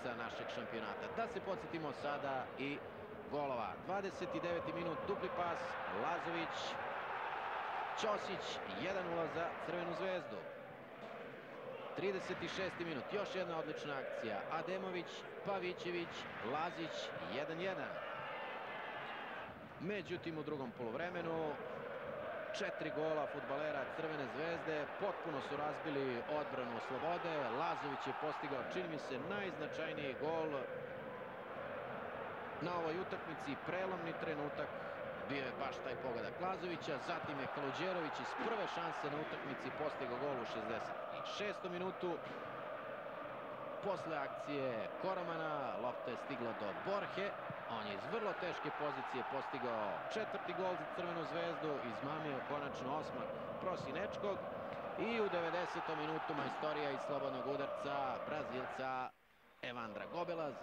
utakmica našeg šampionata. Da se podsjetimo sada i golova. 29. minut, dupli pas, Lazović, Ćosić, 1:0 za Crvenu zvezdu. 36. minut, još jedna odlična akcija, Ademović, Pavićević, Lazić, 1:1. Međutim, u drugom poluvremenu 4 gola fudbalera Crvene zvezde potpuno su razbili odbranu Slobode. Lazović je postigao, čini mi se, najznačajniji gol na ovoj utakmici. Prelomni trenutak bio je baš taj pogodak Lazovića. Zatim je Kaluđerović iz prve šanse na utakmici postigao gol u 66. minutu. Posle akcije Koramana lopta je stigla do Borhe. On je iz vrlo teške pozicije postigao 4. gol za Crvenu zvezdu. Izmamio konačno osmak Prosinečkog. I u 90. minutu majstorija iz slobodnog udarca Brazilca Evandra Gobela za